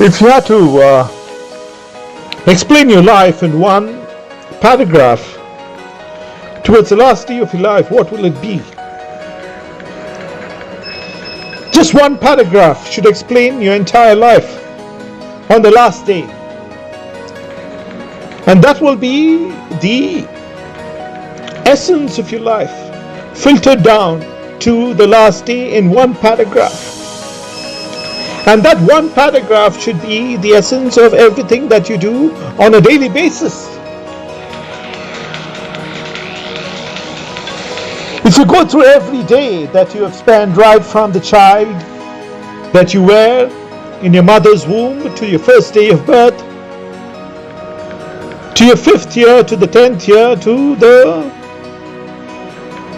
If you had to explain your life in one paragraph towards the last day of your life, what will it be? Just one paragraph should explain your entire life on the last day. And that will be the essence of your life, filtered down to the last day in one paragraph. And that one paragraph should be the essence of everything that you do on a daily basis. If you go through every day that you have spent right from the child that you were in your mother's womb to your first day of birth, to your 5th year, to the 10th year, to the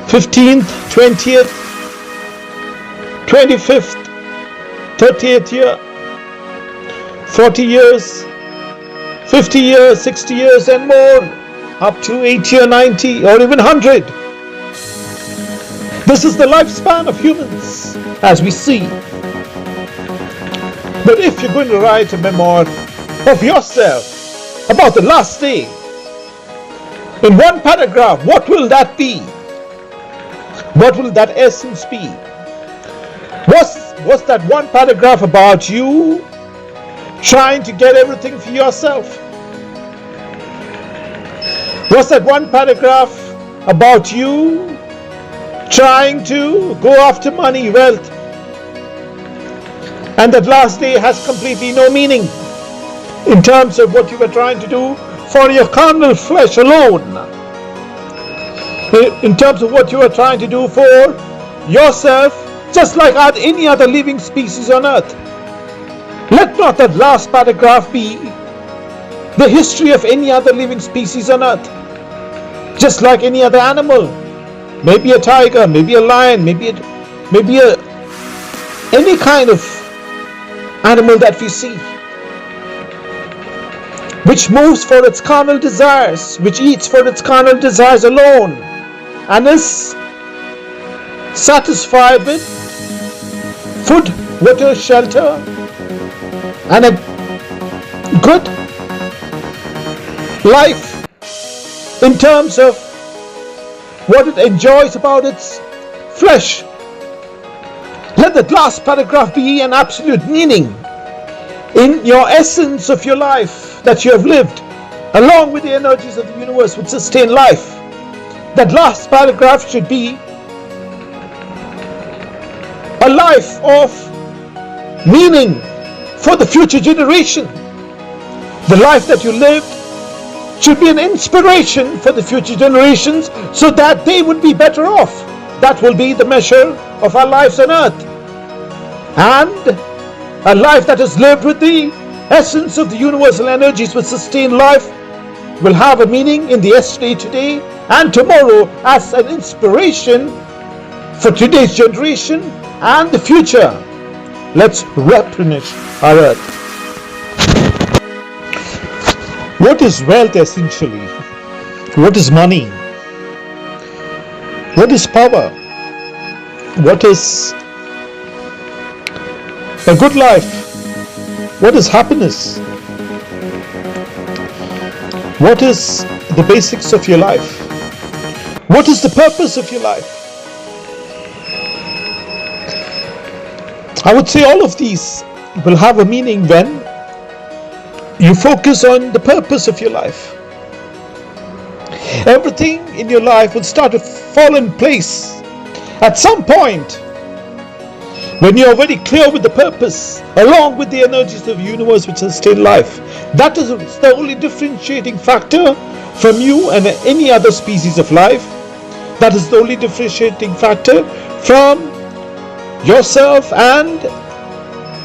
15th, 20th, 25th, 30th year, 40 years, 50 years, 60 years and more, up to 80 or 90 or even 100. This is the lifespan of humans as we see. But if you're going to write a memoir of yourself about the last day, in one paragraph, what will that be? What will that essence be? What's that one paragraph about you trying to get everything for yourself? What's that one paragraph about you trying to go after money, wealth? And that last day has completely no meaning in terms of what you were trying to do for your carnal flesh alone. In terms of what you were trying to do for yourself, just like any other living species on earth. Let not that last paragraph be the history of any other living species on earth. Just like any other animal. Maybe a tiger, maybe a lion, maybe any kind of animal that we see, which moves for its carnal desires, which eats for its carnal desires alone, and is satisfied with food, water, shelter, and a good life in terms of what it enjoys about its flesh. Let that last paragraph be an absolute meaning in your essence of your life that you have lived, along with the energies of the universe which sustain life. That last paragraph should be a life of meaning for the future generation. The life that you lived should be an inspiration for the future generations so that they would be better off. That will be the measure of our lives on earth. And a life that is lived with the essence of the universal energies which sustain life will have a meaning in the yesterday, today, and tomorrow as an inspiration for today's generation and the future. Let's replenish our earth. What is wealth essentially? What is money? What is power? What is a good life? What is happiness? What is the basics of your life? What is the purpose of your life? I would say all of these will have a meaning when you focus on the purpose of your life. Everything in your life will start to fall in place at some point when you are very clear with the purpose, along with the energies of the universe which sustain life. That is the only differentiating factor from you and any other species of life. That is the only differentiating factor from yourself and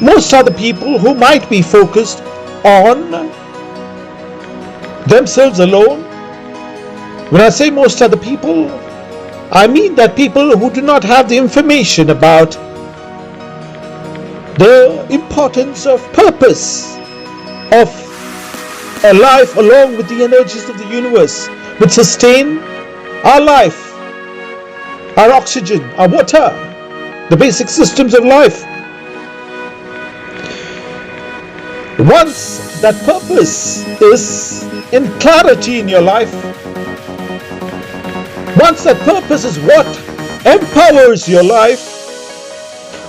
most other people who might be focused on themselves alone. When I say most other people, I mean that people who do not have the information about the importance of purpose of a life along with the energies of the universe which sustain our life, our oxygen, our water, the basic systems of life. Once that purpose is in clarity in your life, once that purpose is what empowers your life,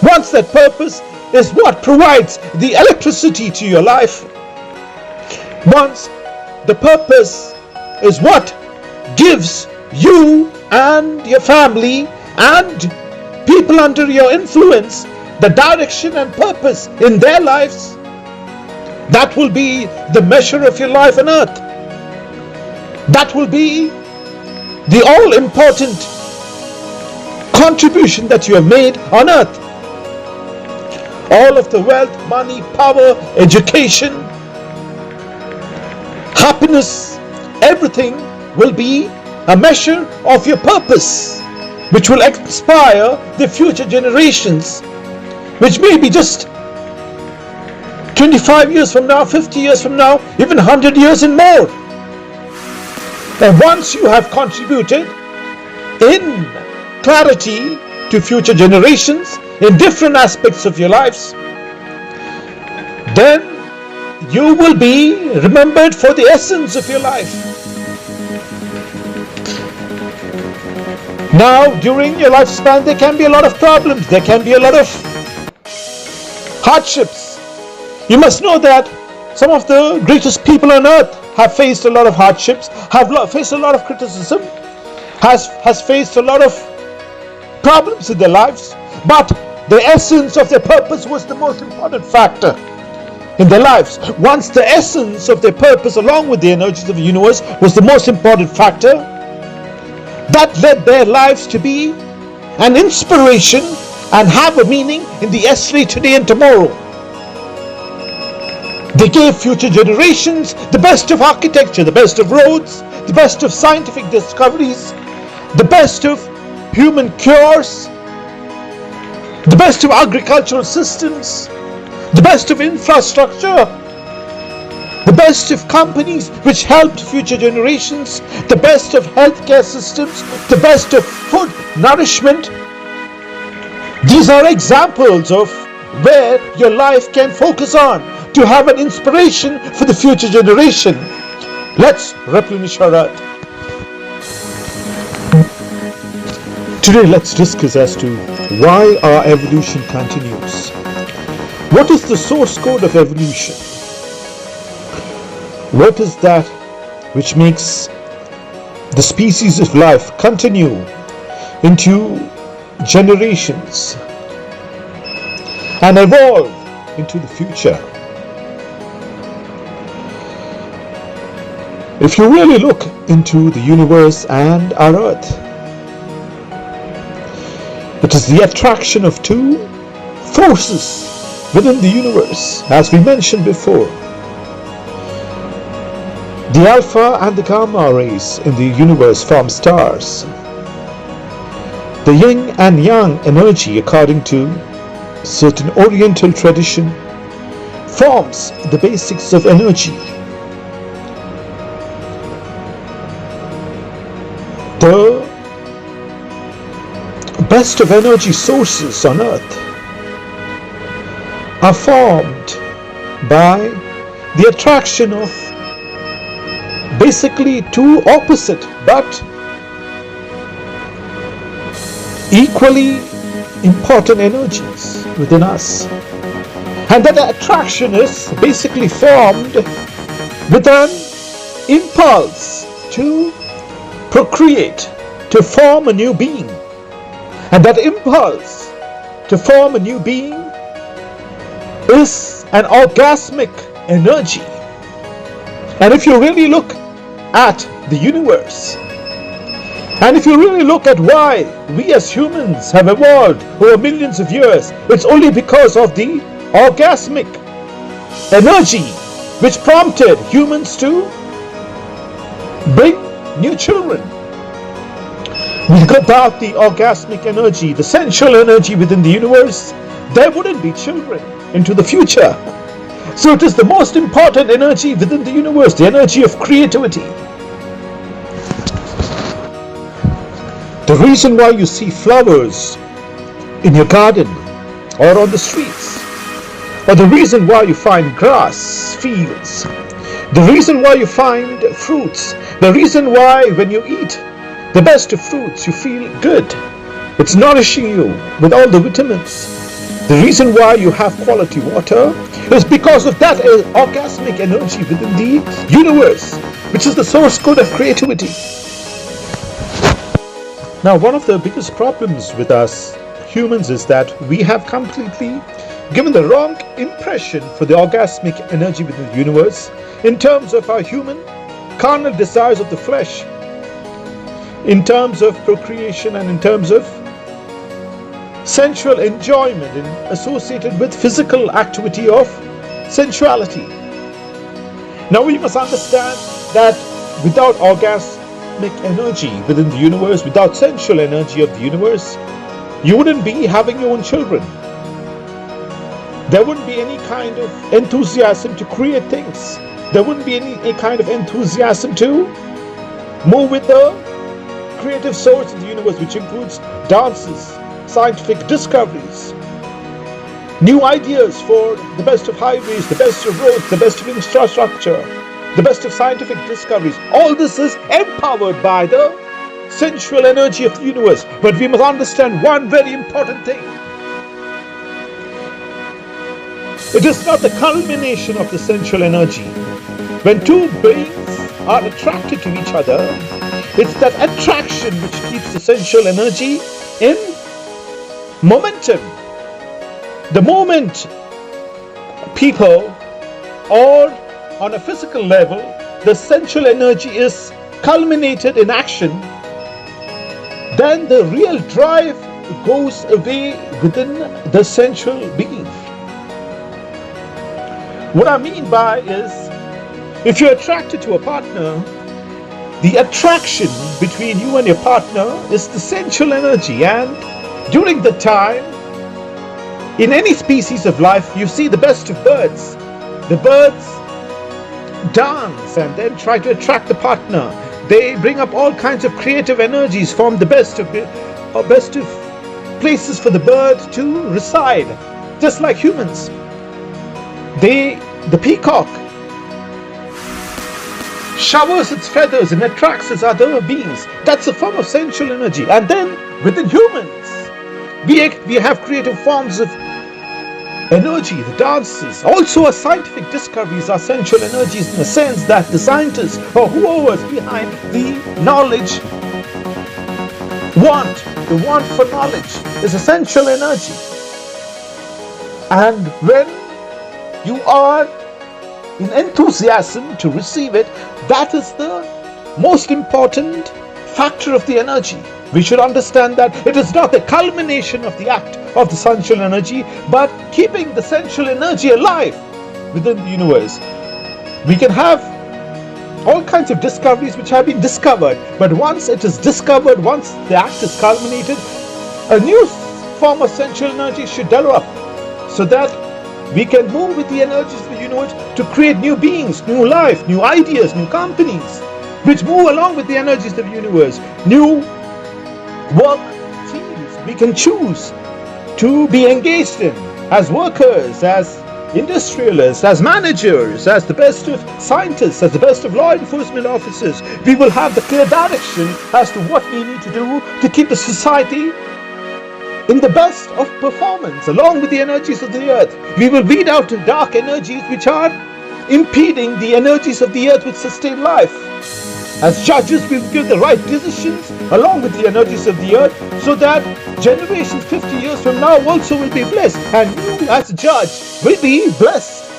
once that purpose is what provides the electricity to your life, once the purpose is what gives you and your family and people under your influence the direction and purpose in their lives, that will be the measure of your life on earth. That will be the all-important contribution that you have made on earth. All of the wealth, money, power, education, happiness, everything will be a measure of your purpose, which will inspire the future generations, which may be just 25 years from now, 50 years from now, even 100 years and more. And once you have contributed in clarity to future generations in different aspects of your lives, then you will be remembered for the essence of your life. Now, during your lifespan, there can be a lot of problems, there can be a lot of hardships. You must know that some of the greatest people on earth have faced a lot of hardships, have faced a lot of criticism, has faced a lot of problems in their lives, but the essence of their purpose was the most important factor in their lives. Once the essence of their purpose, along with the energies of the universe, was the most important factor, that led their lives to be an inspiration and have a meaning in the yesterday, today and tomorrow. They gave future generations the best of architecture, the best of roads, the best of scientific discoveries, the best of human cures, the best of agricultural systems, the best of infrastructure, the best of companies which helped future generations, the best of healthcare systems, the best of food, nourishment. These are examples of where your life can focus on to have an inspiration for the future generation. Let's replenish our earth. Today let's discuss as to why our evolution continues. What is the source code of evolution? What is that which makes the species of life continue into generations and evolve into the future? If you really look into the universe and our earth, it is the attraction of two forces within the universe, as we mentioned before. The alpha and the gamma rays in the universe form stars. The yin and yang energy, according to certain oriental tradition, forms the basics of energy. The best of energy sources on earth are formed by the attraction of basically two opposite but equally important energies within us, and that attraction is basically formed with an impulse to procreate, to form a new being. And that impulse to form a new being is an orgasmic energy. And if you really look at the universe, and if you really look at why we as humans have evolved over millions of years, it's only because of the orgasmic energy which prompted humans to bring new children. Without the orgasmic energy, the sensual energy within the universe, there wouldn't be children into the future. So it is the most important energy within the universe, the energy of creativity. The reason why you see flowers in your garden or on the streets or the reason why you find grass, fields, the reason why you find fruits, the reason why when you eat the best of fruits you feel good. It's nourishing you with all the vitamins. The reason why you have quality water is because of that orgasmic energy within the universe, which is the source code of creativity. Now, one of the biggest problems with us humans is that we have completely given the wrong impression for the orgasmic energy within the universe in terms of our human carnal desires of the flesh, in terms of procreation, and in terms of sensual enjoyment associated with physical activity of sensuality. Now we must understand that without orgasmic energy within the universe, without sensual energy of the universe, you wouldn't be having your own children. There wouldn't be any kind of enthusiasm to create things. There wouldn't be any kind of enthusiasm to move with the creative source of the universe, which includes dances, scientific discoveries, new ideas for the best of highways, the best of roads, the best of infrastructure, the best of scientific discoveries. All this is empowered by the sensual energy of the universe. But we must understand one very important thing. It is not the culmination of the sensual energy. When two beings are attracted to each other, it's that attraction which keeps the sensual energy in momentum. The moment people, or on a physical level, the sensual energy is culminated in action, then the real drive goes away within the sensual being. What I mean by is, if you're attracted to a partner, the attraction between you and your partner is the sensual energy, and during the time, in any species of life, you see the best of birds. The birds dance and then try to attract the partner. They bring up all kinds of creative energies, form the best of places for the bird to reside, just like humans. The peacock showers its feathers and attracts its other beings. That's a form of sensual energy. And then within humans, we have creative forms of energy, the dances. Also, our scientific discoveries are sensual energies, in the sense that the scientists, or whoever is behind the knowledge, the want for knowledge is a sensual energy. And when you are in enthusiasm to receive it, that is the most important factor of the energy. We should understand that it is not the culmination of the act of the sensual energy, but keeping the sensual energy alive within the universe. We can have all kinds of discoveries which have been discovered, but once it is discovered, once the act is culminated, a new form of sensual energy should develop, so that we can move with the energies of the universe to create new beings, new life, new ideas, new companies, which move along with the energies of the universe. New work fields we can choose to be engaged in as workers, as industrialists, as managers, as the best of scientists, as the best of law enforcement officers. We will have the clear direction as to what we need to do to keep the society in the best of performance, along with the energies of the earth. We will weed out the dark energies which are impeding the energies of the earth which sustain life. As judges, we will give the right decisions along with the energies of the earth, so that generations 50 years from now also will be blessed, and you as a judge will be blessed,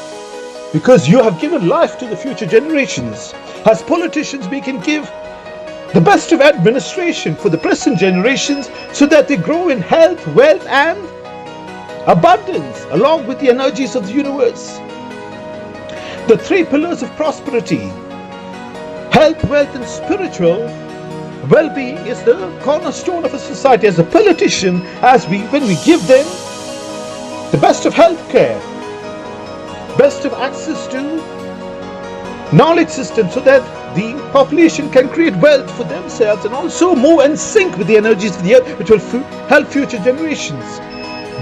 because you have given life to the future generations. As politicians, we can give the best of administration for the present generations, so that they grow in health, wealth, and abundance along with the energies of the universe. The three pillars of prosperity: health, wealth, and spiritual well-being is the cornerstone of a society. As a politician, when we give them the best of health care, best of access to knowledge system, so that the population can create wealth for themselves and also move and sync with the energies of the earth, which will help future generations.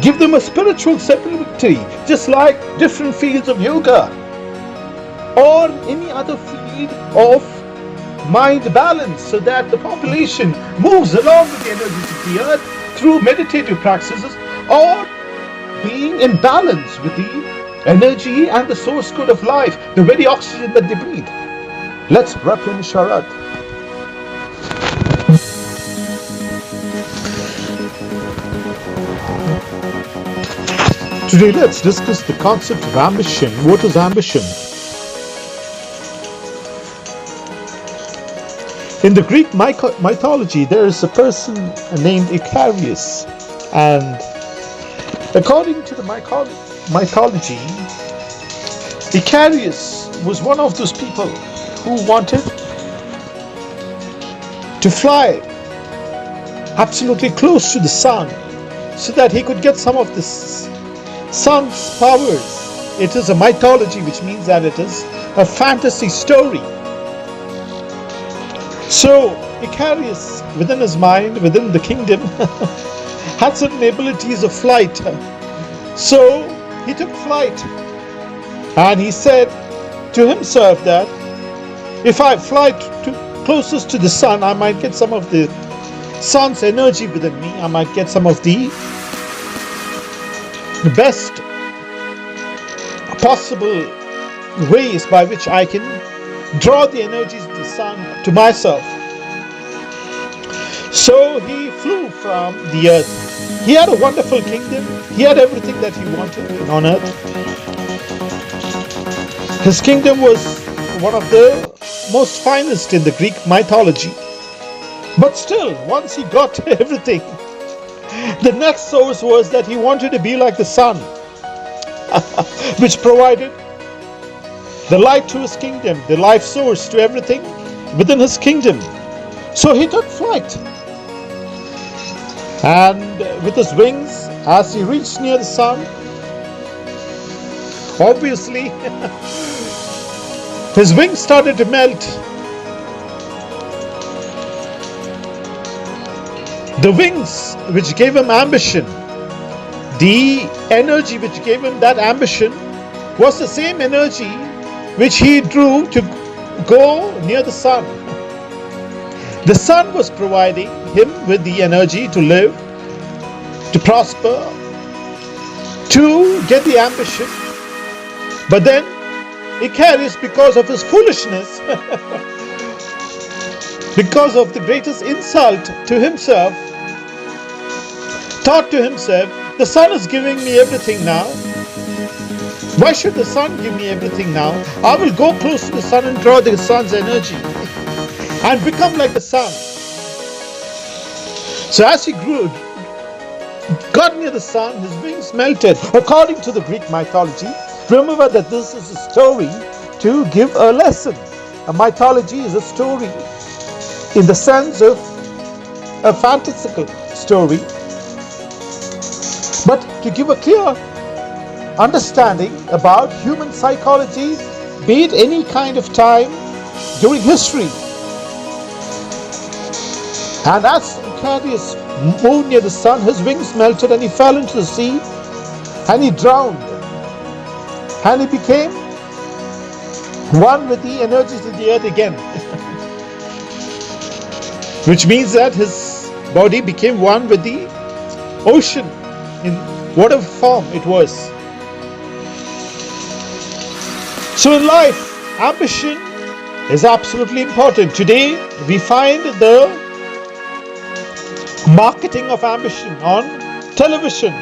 Give them a spiritual stability, just like different fields of yoga or any other field of mind balance, so that the population moves along with the energies of the earth through meditative practices, or being in balance with the energy and the source code of life, the very oxygen that they breathe. Let's replenish our earth. Today, let's discuss the concept of ambition. What is ambition? In the Greek mythology, there is a person named Icarus, and according to the mythology, Icarus was one of those people who wanted to fly absolutely close to the sun so that he could get some of the sun's powers. It is a mythology, which means that it is a fantasy story. So Icarus, within his mind, within the kingdom, had certain abilities of flight. So he took flight, and he said to himself that if I fly closest to the sun, I might get some of the sun's energy within me. I might get some of the best possible ways by which I can draw the energies of the sun to myself. So he flew from the earth. He had a wonderful kingdom. He had everything that he wanted on earth. His kingdom was one of the most finest in the Greek mythology. But still, once he got everything, the next source was that he wanted to be like the sun, which provided the light to his kingdom, the life source to everything within his kingdom. So he took flight, and with his wings, as he reached near the sun, obviously his wings started to melt. The wings which gave him ambition, the energy which gave him that ambition, was the same energy which he drew to go near the sun. The sun was providing him with the energy to live, to prosper, to get the ambition. But then Icarus, because of his foolishness, because of the greatest insult to himself, thought to himself, the sun is giving me everything now. Why should the sun give me everything now? I will go close to the sun and draw the sun's energy and become like the sun. So as he got near the sun, his wings melted. According to the Greek mythology, remember that this is a story to give a lesson. A mythology is a story in the sense of a fantastical story, but to give a clear understanding about human psychology, be it any kind of time during history. And as Icarus moved near the sun, his wings melted and he fell into the sea and he drowned. And he became one with the energies of the earth again. Which means that his body became one with the ocean in whatever form it was. So in life, ambition is absolutely important. Today, we find the marketing of ambition on television,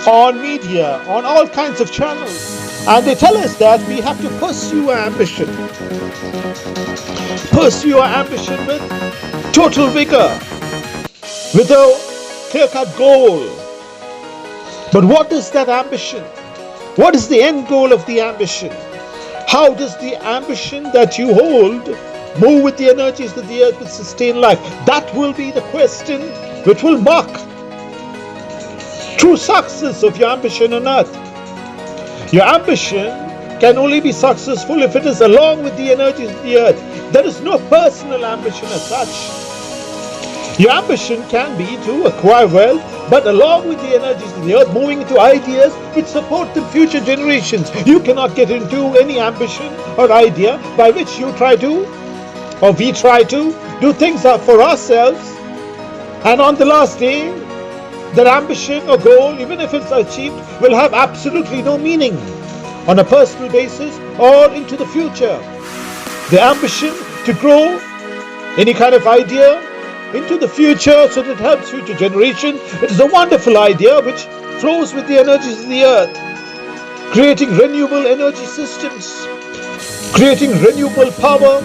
on media, on all kinds of channels. And they tell us that we have to pursue our ambition. Pursue our ambition with total vigor, with a clear-cut goal. But what is that ambition? What is the end goal of the ambition? How does the ambition that you hold move with the energies that the earth will sustain life? That will be the question which will mark true success of your ambition on earth. Your ambition can only be successful if it is along with the energies of the earth. There is no personal ambition as such. Your ambition can be to acquire wealth, but along with the energies of the earth, moving into ideas which support the future generations. You cannot get into any ambition or idea by which you try to, or we try to, do things for ourselves, and on the last day, that ambition or goal, even if it's achieved, will have absolutely no meaning on a personal basis or into the future. The ambition to grow any kind of idea into the future so that it helps future generations, it is a wonderful idea which flows with the energies of the earth, creating renewable energy systems, creating renewable power,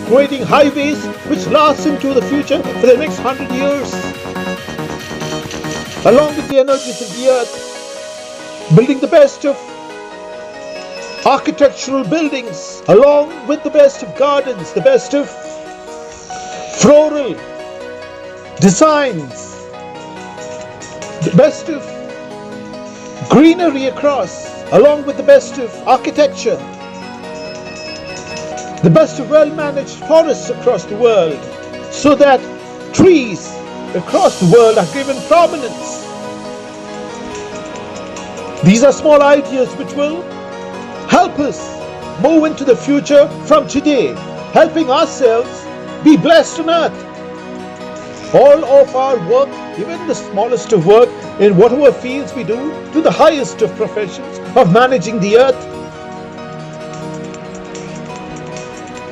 creating highways which last into the future for the next 100 years. Along with the energies of the earth, building the best of architectural buildings, along with the best of gardens, the best of floral designs, the best of greenery across, along with the best of architecture, the best of well-managed forests across the world, so that trees across the world are given prominence. These are small ideas which will help us move into the future from today, helping ourselves be blessed on earth. All of our work, even the smallest of work, in whatever fields we do, to the highest of professions of managing the earth,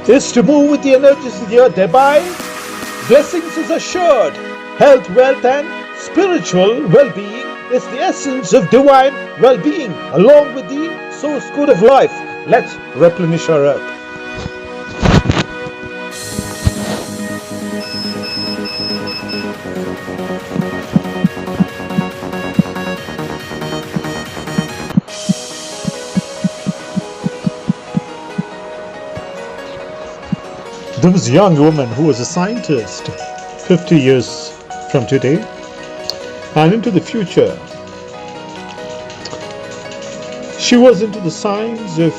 is to move with the energies of the earth. Thereby, blessings is assured. Health, wealth, and spiritual well-being is the essence of divine well-being, along with the source code of life. Let's replenish our earth. There was a young woman who was a scientist 50 years from today and into the future. She was into the science of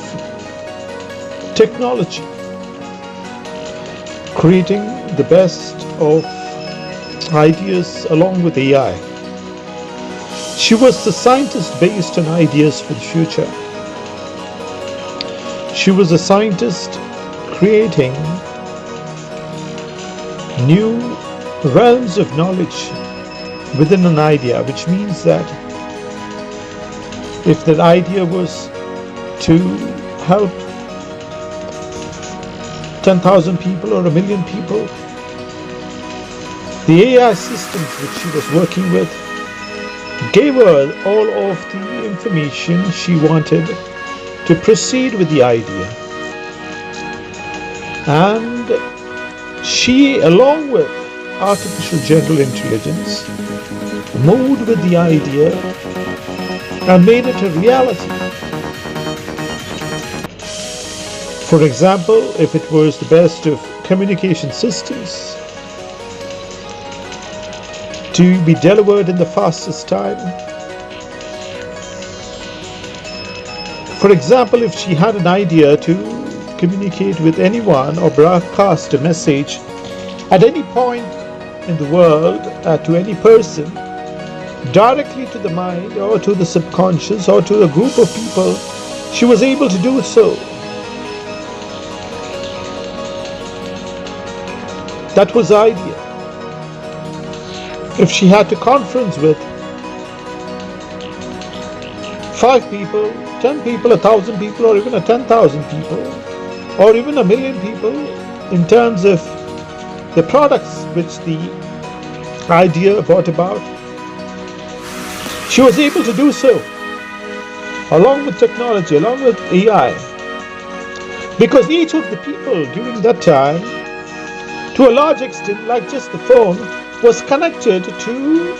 technology, creating the best of ideas along with AI. She was the scientist based on ideas for the future. She was a scientist creating new realms of knowledge within an idea, which means that if that idea was to help 10,000 people or 1 million people, the AI systems which she was working with gave her all of the information she wanted to proceed with the idea. And she, along with artificial general intelligence, moved with the idea and made it a reality. For example, if it was the best of communication systems to be delivered in the fastest time. For example, if she had an idea to communicate with anyone or broadcast a message at any point in the world to any person, directly to the mind or to the subconscious or to a group of people, she was able to do so. That was the idea. If she had to conference with 5 people, 10 people, 1,000 people, or even 10,000 people, or even 1 million people, in terms of the products which the idea brought about, she was able to do so, along with technology, along with AI, because each of the people during that time, to a large extent, like just the phone, was connected to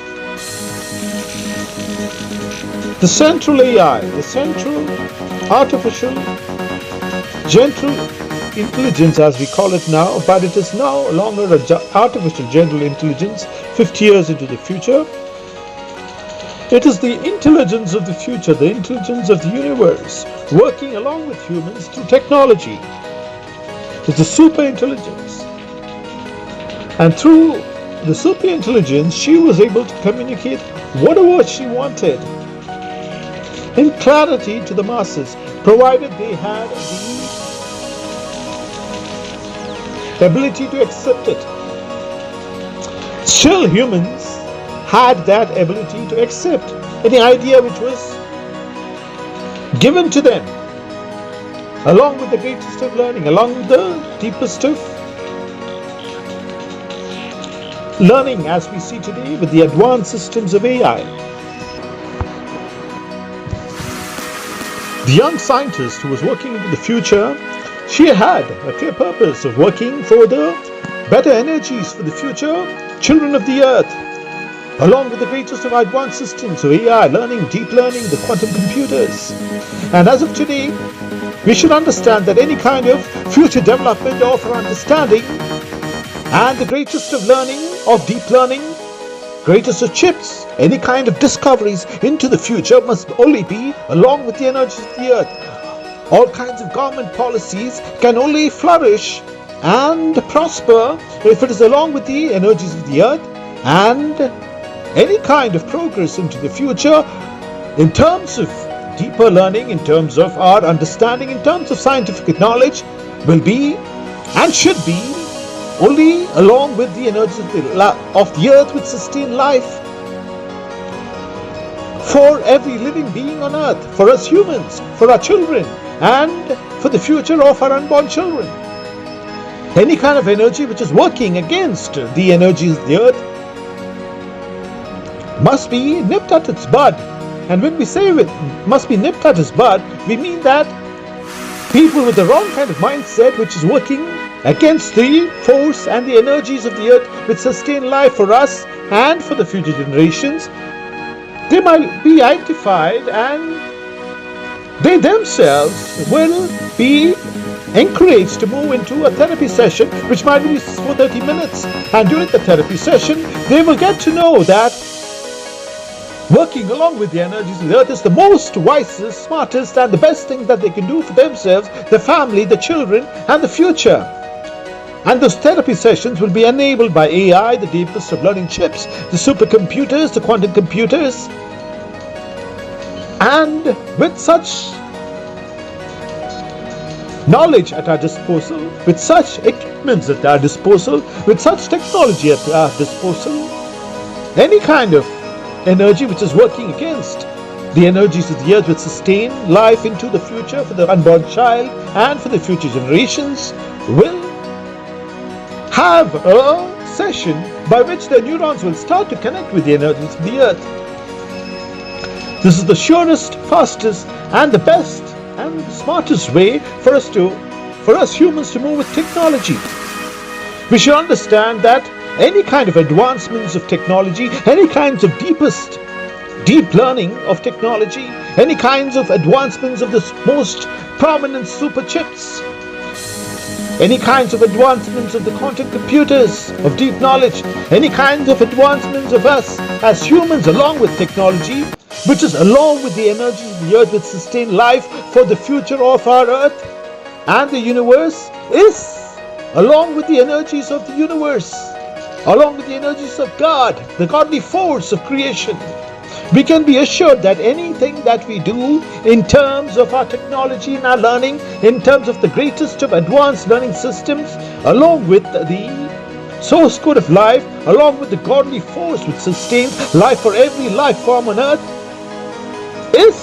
the central AI, the central artificial general intelligence as we call it now, but it is no longer artificial general intelligence 50 years into the future. It is the intelligence of the future, the intelligence of the universe, working along with humans through technology. It's a super intelligence. And through the super intelligence, she was able to communicate whatever she wanted in clarity to the masses, provided they had the ability to accept it. Still, humans had that ability to accept any idea which was given to them, along with the greatest of learning, along with the deepest of learning as we see today with the advanced systems of AI. The young scientist who was working into the future, she had a clear purpose of working for the better energies for the future children of the earth, along with the greatest of advanced systems of AI, learning, deep learning, the quantum computers. And as of today, we should understand that any kind of future development of our understanding and the greatest of learning, of deep learning, greatest of chips, any kind of discoveries into the future must only be along with the energies of the earth. All kinds of government policies can only flourish and prosper if it is along with the energies of the earth, and any kind of progress into the future in terms of deeper learning, in terms of our understanding, in terms of scientific knowledge will be and should be only along with the energies of the earth which sustain life for every living being on earth, for us humans, for our children, and for the future of our unborn children. Any kind of energy which is working against the energies of the earth must be nipped at its bud. And when we say it must be nipped at its bud, we mean that people with the wrong kind of mindset which is working against the force and the energies of the earth which sustain life for us and for the future generations, they might be identified and they themselves will be encouraged to move into a therapy session which might be for 30 minutes. And during the therapy session, they will get to know that working along with the energies of the earth is the most wisest, smartest, and the best thing that they can do for themselves, the family, the children, and the future. And those therapy sessions will be enabled by AI, the deepest of learning chips, the supercomputers, the quantum computers. And with such knowledge at our disposal, with such equipments at our disposal, with such technology at our disposal, any kind of energy which is working against the energies of the earth which sustain life into the future for the unborn child and for the future generations will have a session by which the neurons will start to connect with the energies of the earth. This is the surest, fastest, and the best and the smartest way for us humans to move with technology. We should understand that any kind of advancements of technology, any kinds of deep learning of technology, any kinds of advancements of the most prominent super chips, any kinds of advancements of the quantum computers, of deep knowledge, any kinds of advancements of us as humans along with technology, which is along with the energies of the earth which sustain life for the future of our earth and the universe, is along with the energies of the universe, along with the energies of God, the godly force of creation. We can be assured that anything that we do in terms of our technology and our learning, in terms of the greatest of advanced learning systems, along with the source code of life, along with the godly force which sustains life for every life form on earth, is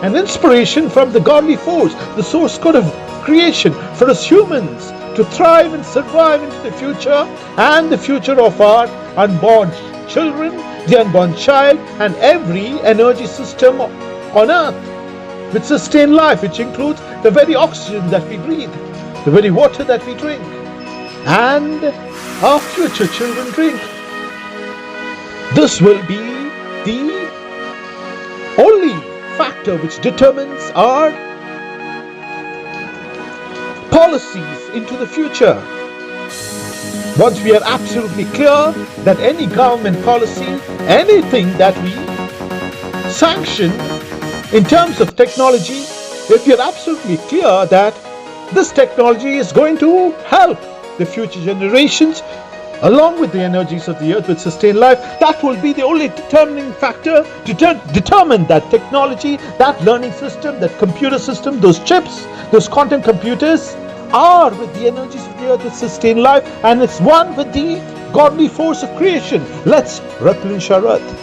an inspiration from the godly force, the source code of creation for us humans to thrive and survive into the future and the future of our unborn children, the unborn child, and every energy system on earth which sustain life, which includes the very oxygen that we breathe, the very water that we drink, and our future children drink. This will be the only factor which determines our policies into the future. Once we are absolutely clear that any government policy, anything that we sanction in terms of technology, if we are absolutely clear that this technology is going to help the future generations along with the energies of the earth which sustain life, that will be the only determining factor to determine that technology, that learning system, that computer system, those chips, those quantum computers are with the energies of the earth which sustain life, and it's one with the godly force of creation. Let's replenish our earth.